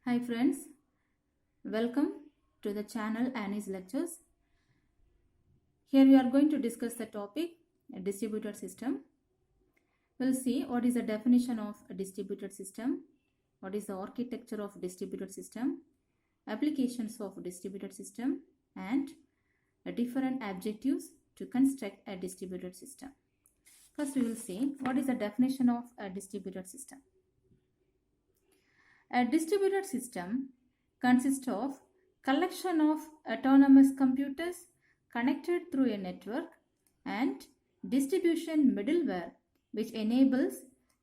Hi friends, welcome to the channel Annie's Lectures. Here we are going to discuss the topic a distributed system. We'll see what is the definition of a distributed system, what is the architecture of distributed system, applications of distributed system, and different objectives to construct a distributed system. First we will see what is the definition of a distributed system. A distributed system consists of collection of autonomous computers connected through a network and distribution middleware which enables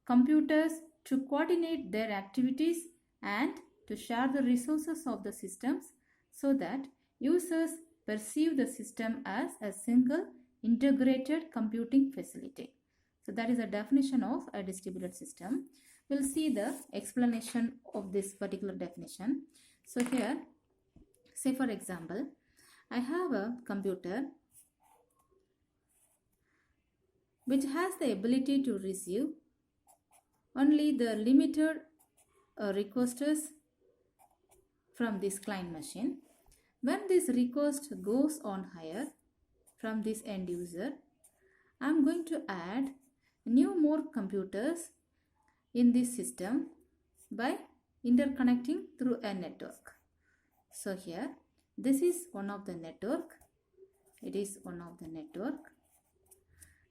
computers to coordinate their activities and to share the resources of the systems so that users perceive the system as a single integrated computing facility. So that is a definition of a distributed system. We'll see the explanation of this particular definition. So here, say for example, I have a computer which has the ability to receive only the limited requests from this client machine. When this request goes on higher from this end user, I am going to add more computers in this system by interconnecting through a network. So here, this is one of the network. It is one of the network.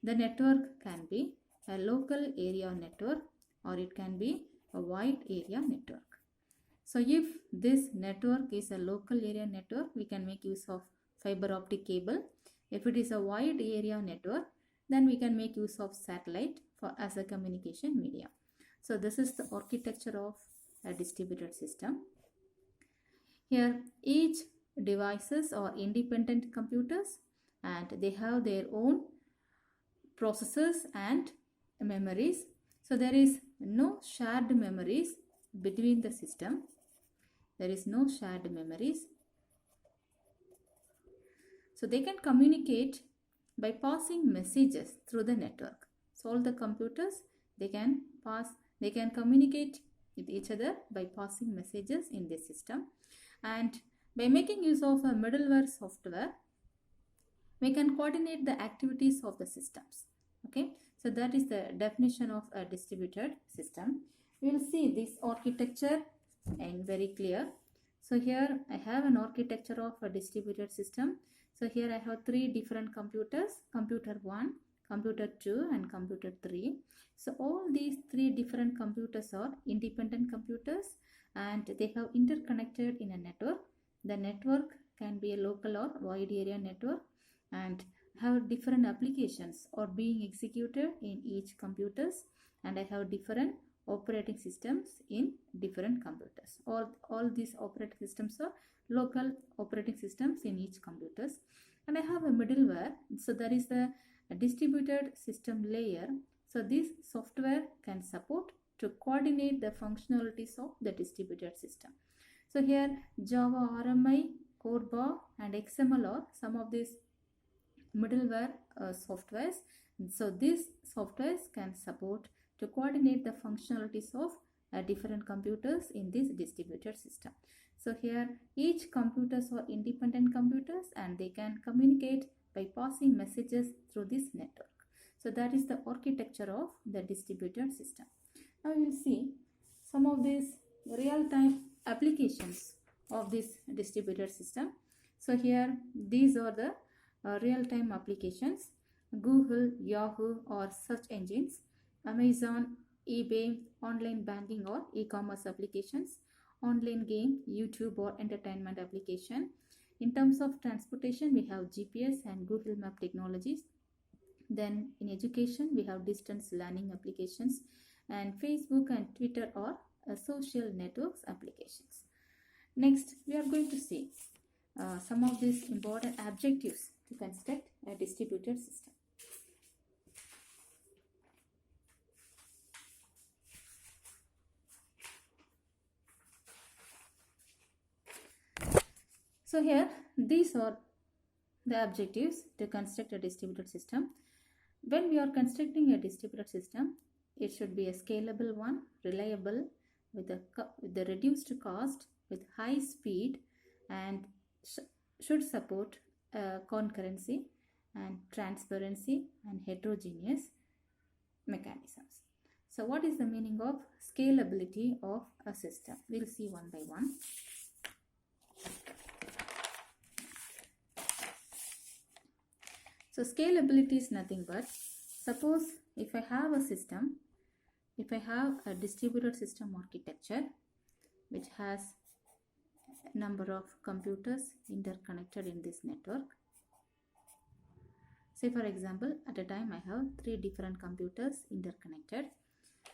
The network can be a local area network or it can be a wide area network. So if this network is a local area network, we can make use of fiber optic cable. If it is a wide area network, then we can make use of satellite as a communication medium. So this is the architecture of a distributed system. Here each devices are independent computers and they have their own processors and memories. So there is no shared memories between the system. There is no shared memories. So they can communicate by passing messages through the network. So all the computers, they can communicate with each other by passing messages in this system. And by making use of a middleware software, we can coordinate the activities of the systems. Okay, so that is the definition of a distributed system. We will see this architecture and very clear. So here I have an architecture of a distributed system. So here I have three different computers, computer 1, computer 2 and computer 3. So all these three different computers are independent computers and they have interconnected in a network. The network can be a local or wide area network and have different applications or being executed in each computers, and I have different operating systems in different computers. All these operating systems are local operating systems in each computers, and I have a middleware. So there is a distributed system layer. So this software can support to coordinate the functionalities of the distributed system. So here Java, RMI, CodeBar and XML are some of these middleware softwares. So these softwares can support to coordinate the functionalities of different computers in this distributed system. So here each computers are independent computers and they can communicate by passing messages through this network. So that is the architecture of the distributed system. Now we will see some of these real-time applications of this distributed system. So here these are the real-time applications: Google, Yahoo or search engines, Amazon, eBay, online banking or e-commerce applications, online game, YouTube or entertainment application. In terms of transportation, we have GPS and Google Map technologies. Then in education, we have distance learning applications, and Facebook and Twitter are social networks applications. Next, we are going to see some of these important objectives to construct a distributed system. So here these are the objectives to construct a distributed system. When we are constructing a distributed system, it should be a scalable one, reliable, with the reduced cost, with high speed, and should support concurrency and transparency and heterogeneous mechanisms. So what is the meaning of scalability of a system? We'll see one by one. So scalability is nothing but, suppose if I have a system, if I have a distributed system architecture which has a number of computers interconnected in this network. Say for example, at a time I have 3 different computers interconnected.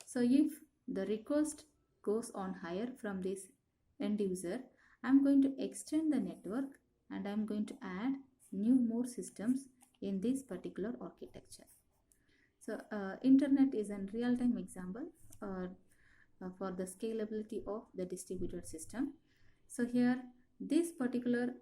So if the request goes on higher from this end user, I'm going to extend the network and I'm going to add more systems in this particular architecture. So internet is a real-time example for the scalability of the distributed system. So here this particular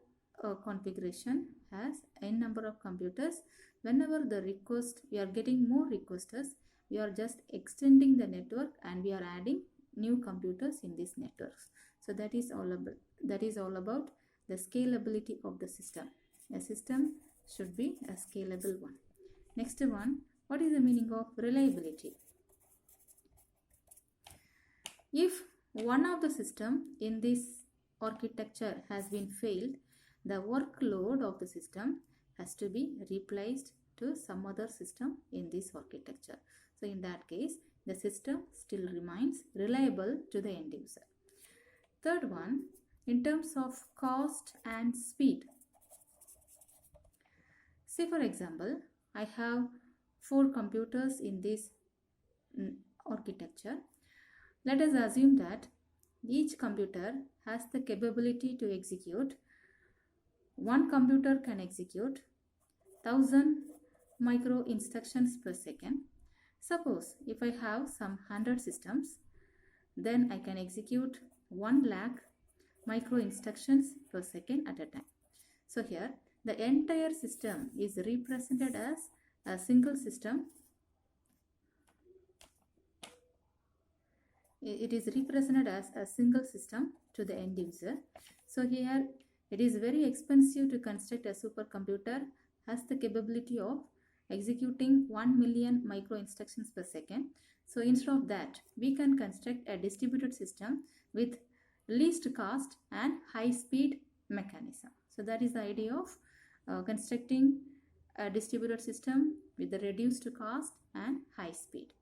configuration has n number of computers. Whenever the request, we are getting more requesters, we are just extending the network and we are adding new computers in these networks. So that is all about the scalability of the system. A system should be a scalable one. Next one, what is the meaning of reliability? If one of the system in this architecture has been failed, the workload of the system has to be replaced to some other system in this architecture. So in that case, the system still remains reliable to the end user. Third one, in terms of cost and speed. Say for example, I have 4 computers in this architecture. Let us assume that each computer has the capability to execute. One computer can execute 1000 micro instructions per second. Suppose if I have some 100 systems, then I can execute 1 lakh micro instructions per second at a time. So here the entire system is represented as a single system. It is represented as a single system to the end user. So here it is very expensive to construct a supercomputer has the capability of executing 1 million micro instructions per second. So instead of that, we can construct a distributed system with least cost and high speed mechanism. So that is the idea of constructing a distributed system with the reduced cost and high speed.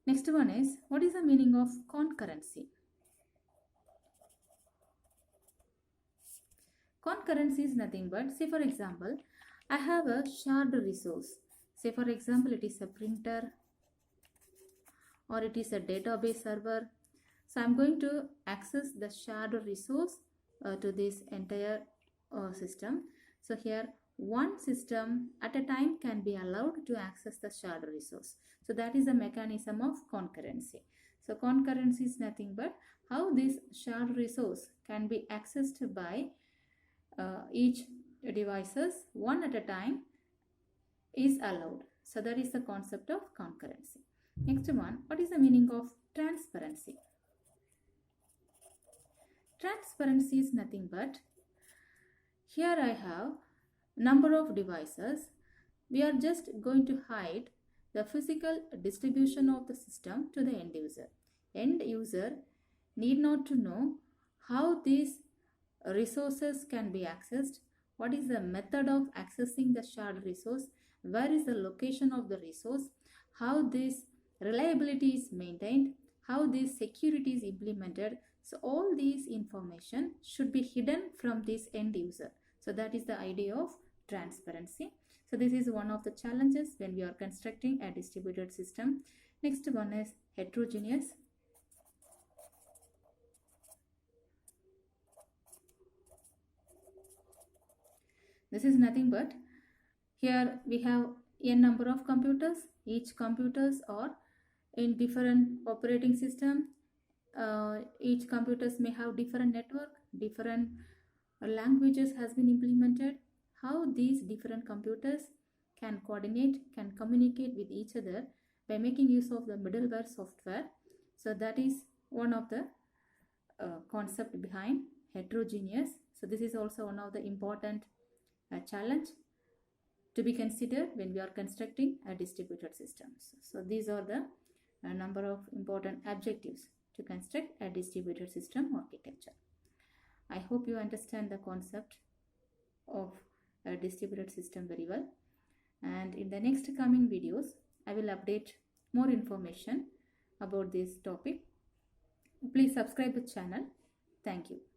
Next one is, what is the meaning of concurrency? Concurrency is nothing but, say for example, I have a shared resource. Say for example, it is a printer or it is a database server. So I'm going to access the shared resource to this entire system. So here one system at a time can be allowed to access the shared resource. So that is the mechanism of concurrency. So concurrency is nothing but how this shared resource can be accessed by each devices one at a time is allowed. So that is the concept of concurrency. Next one, what is the meaning of transparency? Transparency is nothing but, here I have number of devices. We are just going to hide the physical distribution of the system to the end user. End user need not to know how these resources can be accessed, what is the method of accessing the shared resource, where is the location of the resource, how this reliability is maintained, how this security is implemented. So all these information should be hidden from this end user. So that is the idea of transparency. So this is one of the challenges when we are constructing a distributed system. Next one is heterogeneous. This is nothing but, here we have n number of computers. Each computers are in different operating system. Each computers may have different network, different languages has been implemented. How these different computers can coordinate, can communicate with each other by making use of the middleware software. So that is one of the concept behind heterogeneous. So this is also one of the important challenge to be considered when we are constructing a distributed systems. So these are the number of important objectives to construct a distributed system architecture. I hope you understand the concept of a distributed system very well, and in the next coming videos I will update more information about this topic. Please subscribe the channel. Thank you.